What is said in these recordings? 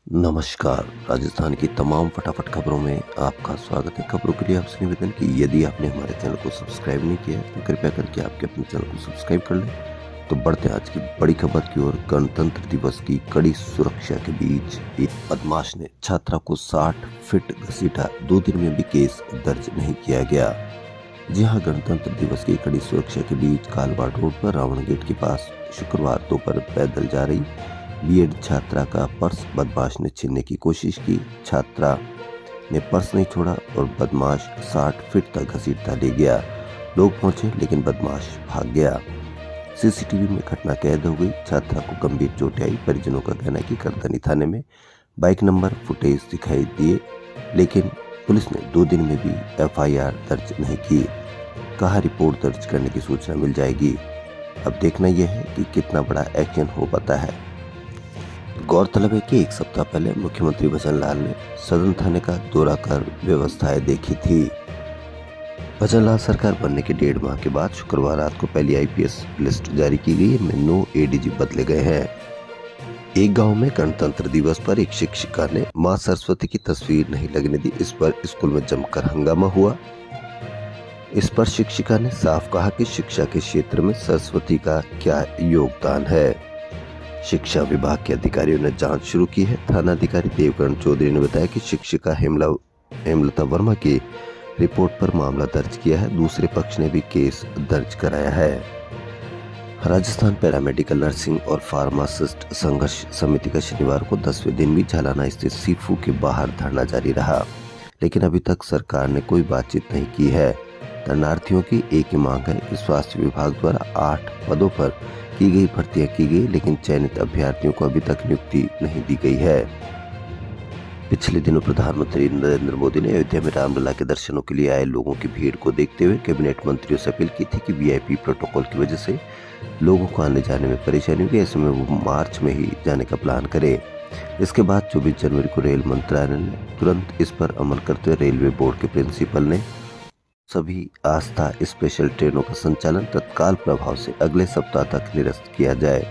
नमस्कार। राजस्थान की तमाम फटाफट खबरों में आपका स्वागत है। खबरों के लिए आपसे निवेदन कि यदि आपने हमारे चैनल को सब्सक्राइब नहीं किया है तो कृपया करके आपके अपने चैनल को सब्सक्राइब कर लें। तो बढ़ते हैं आज की बड़ी खबर की ओर। गणतंत्र दिवस की कड़ी सुरक्षा के बीच एक बदमाश ने छात्रा को 60 फीट घसीटा। 2 दिन में भी केस दर्ज नहीं किया गया। जी हाँ, गणतंत्र दिवस की कड़ी सुरक्षा के बीच कालवाड़ रोड पर रावण गेट के पास शुक्रवार दोपहर पैदल जा रही बीएड छात्रा का पर्स बदमाश ने छीनने की कोशिश की। छात्रा ने पर्स नहीं छोड़ा और बदमाश 60 फीट तक घसीटता ले गया। लोग पहुंचे लेकिन बदमाश भाग गया। सीसीटीवी में घटना कैद हो गई। छात्रा को गंभीर चोटें आई। परिजनों का कहना है कि करधनी थाने में बाइक नंबर फुटेज दिखाई दिए, लेकिन पुलिस ने 2 दिन में भी एफआईआर दर्ज नहीं की। कहा रिपोर्ट दर्ज करने की सूचना मिल जाएगी। अब देखना यह है कि कितना बड़ा एक्शन हो पाता है। गौरतलब है कि एक सप्ताह पहले मुख्यमंत्री भजन लाल ने सदन थाने का दौरा कर व्यवस्थाएं देखी थी। भजन लाल सरकार बनने के 1.5 माह के बाद शुक्रवार रात को पहली आईपीएस लिस्ट जारी की गई। इनमें 9 एडीजी बदले गए हैं। एक गांव में गणतंत्र दिवस पर एक शिक्षिका ने मां सरस्वती की तस्वीर नहीं लगने दी। इस पर स्कूल में जमकर हंगामा हुआ। इस पर शिक्षिका ने साफ कहा कि शिक्षा के क्षेत्र में सरस्वती का क्या योगदान है। शिक्षा विभाग के अधिकारियों ने जांच शुरू की है। थाना अधिकारी देवकरण चौधरी ने बताया कि शिक्षिका हेमलता वर्मा की रिपोर्ट पर मामला दर्ज किया है। दूसरे पक्ष ने भी केस दर्ज कराया है। राजस्थान पैरामेडिकल नर्सिंग और फार्मासिस्ट संघर्ष समिति का शनिवार को 10वें दिन भी झालाना स्थित सीफू के बाहर धरना जारी रहा, लेकिन अभी तक सरकार ने कोई बातचीत नहीं की है। शरणार्थियों की एक ही मांग है कि स्वास्थ्य विभाग द्वारा 8 पदों पर की गई भर्तियां की गई, लेकिन चयनित अभ्यर्थियों को अभी तक नियुक्ति नहीं दी गई है। पिछले दिनों प्रधानमंत्री नरेंद्र मोदी ने अयोध्या में रामलला के दर्शनों के लिए आए लोगों की भीड़ को देखते हुए कैबिनेट मंत्रियों से अपील की थी कि वीआईपी प्रोटोकॉल की वजह से लोगों को आने जाने में परेशानी होगी, ऐसे में वो मार्च में ही जाने का प्लान करे। इसके बाद 24 जनवरी को रेल मंत्रालय ने तुरंत इस पर अमल करते हुए रेलवे बोर्ड के प्रिंसिपल ने सभी आस्था स्पेशल ट्रेनों का संचालन तत्काल प्रभाव से अगले सप्ताह तक निरस्त किया जाए,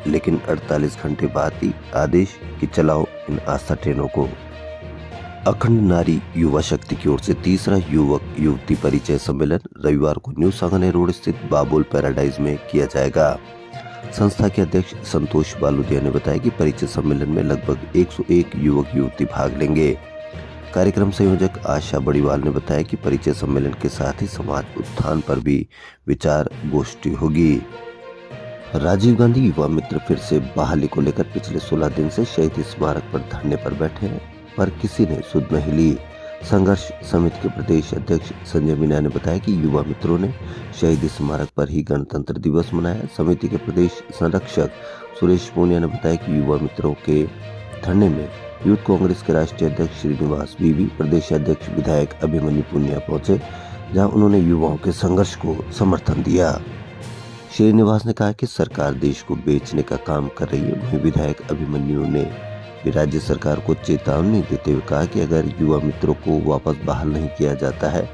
लेकिन 48 घंटे बाद ही आदेश कि चलाओ इन आस्था ट्रेनों को। अखंड नारी युवा शक्ति की ओर से तीसरा युवक युवती परिचय सम्मेलन रविवार को न्यू सांगानेर रोड स्थित बाबुल पैराडाइज में किया जाएगा। संस्था के अध्यक्ष संतोष बालूदिया ने बताया कि परिचय सम्मेलन में लगभग 101 युवक युवती भाग लेंगे। कार्यक्रम संयोजक आशा बड़ीवाल ने बताया कि परिचय सम्मेलन के साथ ही समाज उत्थान पर भी विचार गोष्ठी होगी। राजीव गांधी युवा मित्र फिर से बहाली को लेकर पिछले 16 दिन से शहीद स्मारक पर धरने पर बैठे हैं, पर किसी ने सुध नहीं ली। संघर्ष समिति के प्रदेश अध्यक्ष संजय मीणा ने बताया कि युवा मित्रों ने शहीद स्मारक पर ही गणतंत्र दिवस मनाया। समिति के प्रदेश संरक्षक सुरेश पूनिया ने बताया कि युवा मित्रों के धरने में यूथ कांग्रेस के राष्ट्रीय अध्यक्ष श्रीनिवास बीवी, प्रदेश अध्यक्ष विधायक अभिमन्यु पुनिया पहुंचे, जहां उन्होंने युवाओं के संघर्ष को समर्थन दिया। श्रीनिवास ने कहा कि सरकार देश को बेचने का काम कर रही है। वहीं विधायक अभिमन्यु ने भी राज्य सरकार को चेतावनी देते हुए कहा कि अगर युवा मित्रों को वापस बहाल नहीं किया जाता है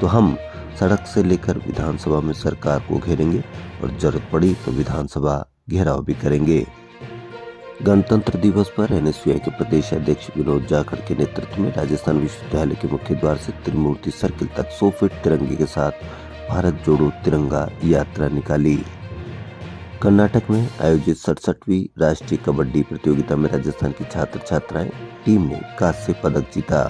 तो हम सड़क से लेकर विधानसभा में सरकार को घेरेंगे और जरूरत पड़ी तो विधानसभा घेराव भी करेंगे। गणतंत्र दिवस पर एनएसयूआई के प्रदेश अध्यक्ष विनोद जाखड़ के नेतृत्व में राजस्थान विश्वविद्यालय के मुख्य द्वार से त्रिमूर्ति सर्किल तक 100 फीट तिरंगे के साथ भारत जोड़ो तिरंगा यात्रा निकाली। कर्नाटक में आयोजित 67वीं राष्ट्रीय कबड्डी प्रतियोगिता में राजस्थान की छात्र छात्राएं टीम ने कांस्य पदक जीता।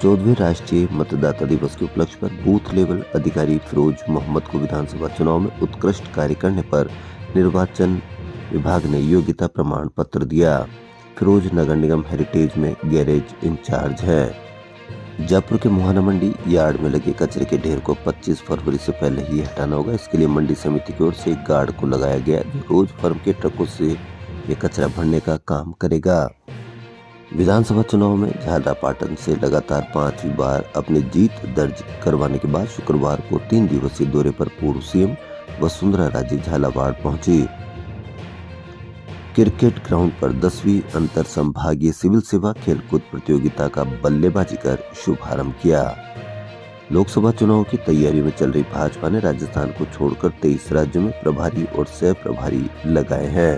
14वें राष्ट्रीय मतदाता दिवस के उपलक्ष्य पर बूथ लेवल अधिकारी फिरोज मोहम्मद को विधानसभा चुनाव में उत्कृष्ट कार्य करने पर निर्वाचन विभाग ने योग्यता प्रमाण पत्र दिया। फिरोज नगर निगम हेरिटेज में गैरेज इंचार्ज है। जयपुर के मुहाना मंडी यार्ड में लगे कचरे के ढेर को 25 फरवरी से पहले ही हटाना होगा। इसके लिए मंडी समिति की ओर से एक गार्ड को लगाया गया, जो रोज फर्म के ट्रकों से ये कचरा भरने का काम करेगा। विधानसभा चुनाव में झालरापाटन से लगातार 5वीं बार अपनी जीत दर्ज करवाने के बाद शुक्रवार को 3 दिवसीय दौरे पर पूर्व सीएम वसुंधरा राजे झालावाड़ पहुंची। क्रिकेट ग्राउंड पर 10वीं अंतर संभागीय सिविल सेवा खेलकूद प्रतियोगिता का बल्लेबाजी कर शुभारंभ किया। लोकसभा चुनाव की तैयारियों में चल रही भाजपा ने राजस्थान को छोड़कर 23 राज्यों में प्रभारी और सह प्रभारी लगाए हैं।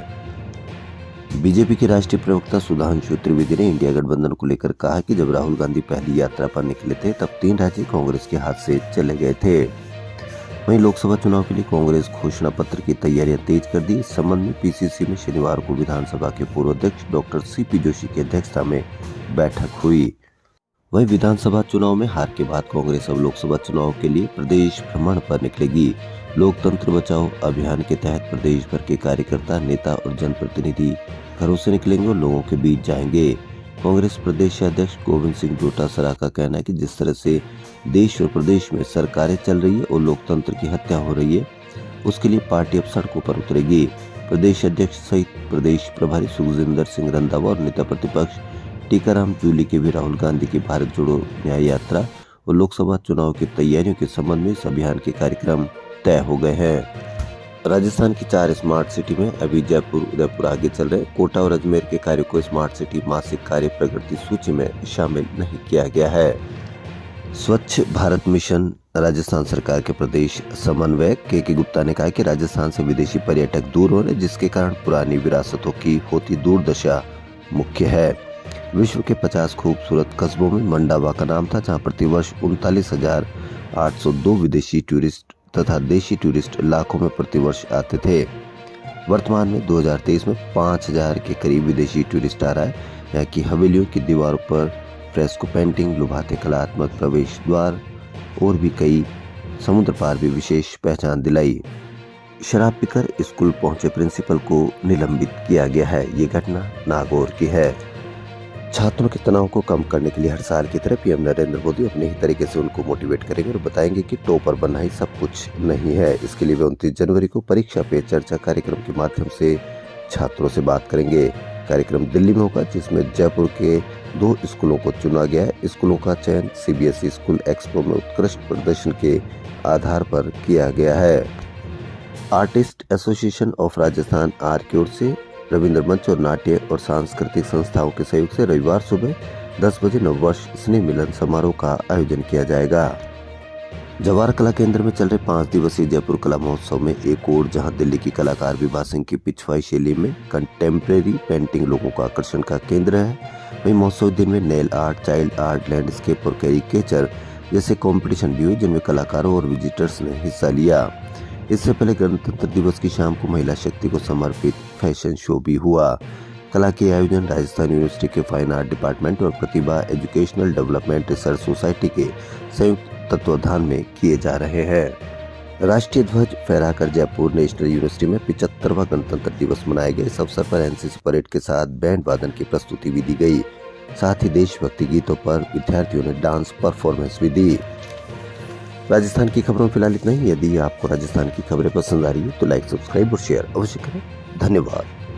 बीजेपी के राष्ट्रीय प्रवक्ता सुधांशु त्रिवेदी ने इंडिया गठबंधन को लेकर कहा कि जब राहुल गांधी पहली यात्रा पर निकले थे तब 3 राज्य कांग्रेस के हाथ से चले गए थे। वहीं लोकसभा चुनाव के लिए कांग्रेस घोषणा पत्र की तैयारियां तेज कर दी। इस संबंध में पीसीसी में शनिवार को विधानसभा के पूर्व अध्यक्ष डॉक्टर सीपी जोशी की अध्यक्षता में बैठक हुई। वहीं विधानसभा चुनाव में हार के बाद कांग्रेस अब लोकसभा चुनाव के लिए प्रदेश भ्रमण पर निकलेगी। लोकतंत्र बचाओ अभियान के तहत प्रदेश भर के कार्यकर्ता, नेता और जनप्रतिनिधि घरों से निकलेंगे और लोगों के बीच जाएंगे। कांग्रेस प्रदेश अध्यक्ष गोविंद सिंह डोटासरा का कहना है कि जिस तरह से देश और प्रदेश में सरकारें चल रही है और लोकतंत्र की हत्या हो रही है, उसके लिए पार्टी अब सड़कों पर उतरेगी। प्रदेश अध्यक्ष सहित प्रदेश प्रभारी सुखजिंदर सिंह रंधावा और नेता प्रतिपक्ष टीकाराम जूली के भी राहुल गांधी की भारत जोड़ो न्याय यात्रा और लोकसभा चुनाव की तैयारियों के संबंध में इस अभियान के कार्यक्रम तय हो गए हैं। राजस्थान की 4 स्मार्ट सिटी में अभी जयपुर, उदयपुर आगे चल रहे। कोटा और अजमेर के कार्य को स्मार्ट सिटी मासिक कार्य प्रगति सूची में शामिल नहीं किया गया है। स्वच्छ भारत मिशन राजस्थान सरकार के प्रदेश समन्वयक के गुप्ता ने कहा कि राजस्थान से विदेशी पर्यटक दूर हो रहे, जिसके कारण पुरानी विरासतों की होती दुर्दशा मुख्य है। विश्व के 50 खूबसूरत कस्बों में मंडावा का नाम था, जहां प्रतिवर्ष 39,802 विदेशी टूरिस्ट तथा देशी टूरिस्ट लाखों में प्रतिवर्ष आते थे। वर्तमान में 2023 में 5,000 के करीब विदेशी टूरिस्ट आ रहा है। यहाँ की हवेलियों की दीवारों पर फ्रेस्को पेंटिंग, लुभाते कलात्मक प्रवेश द्वार और भी कई समुद्र पार भी विशेष पहचान दिलाई। शराब पीकर स्कूल पहुंचे प्रिंसिपल को निलंबित किया गया है। ये घटना नागौर की है। छात्रों के तनाव को कम करने के लिए हर साल की तरह पीएम नरेंद्र मोदी अपने ही तरीके से उनको मोटिवेट करेंगे और बताएंगे कि टॉपर बनना ही सब कुछ नहीं है। इसके लिए वे 29 जनवरी को परीक्षा पे चर्चा कार्यक्रम के माध्यम से छात्रों से बात करेंगे। कार्यक्रम दिल्ली में होगा, जिसमें जयपुर के 2 स्कूलों को चुना गया है। स्कूलों का चयन सीबीएसई स्कूल एक्सपो में उत्कृष्ट प्रदर्शन के आधार पर किया गया है। Artist association of Rajasthan R की ओर से रविंद्र मंच और नाट्य और सांस्कृतिक संस्थाओं के सहयोग से रविवार सुबह 10 बजे नववर्ष स्नेह मिलन समारोह का आयोजन किया जाएगा। जवाहर कला केंद्र में चल रहे 5 दिवसीय जयपुर कला महोत्सव में एक और जहां दिल्ली की कलाकार विभा सिंह की पिछवाई शैली में कंटेम्प्रेरी पेंटिंग लोगों का आकर्षण का केंद्र है, वहीं महोत्सव दिन में nail art, child art, landscape और कैरिकेचर जैसे कंपटीशन भी हुए, जिनमें कलाकारों और विजिटर्स ने हिस्सा लिया। इससे पहले गणतंत्र दिवस की शाम को महिला शक्ति को समर्पित फैशन शो भी हुआ। कला के आयोजन राजस्थान यूनिवर्सिटी के फाइन आर्ट डिपार्टमेंट और प्रतिभा एजुकेशनल डेवलपमेंट रिसर्च सोसाइटी के संयुक्त तत्वाधान में किए जा रहे हैं। राष्ट्रीय ध्वज फहराकर जयपुर नेशनल यूनिवर्सिटी में 75वां गणतंत्र दिवस मनाया गया। इस अवसर पर एनसीसी परेड के साथ बैंड वादन की प्रस्तुति भी दी गई। साथ ही देशभक्ति गीतों पर विद्यार्थियों ने डांस परफॉर्मेंस भी दी। राजस्थान की खबरों में फिलहाल इतना ही। यदि आपको राजस्थान की खबरें पसंद आ रही है तो लाइक, सब्सक्राइब और शेयर अवश्य करें। धन्यवाद।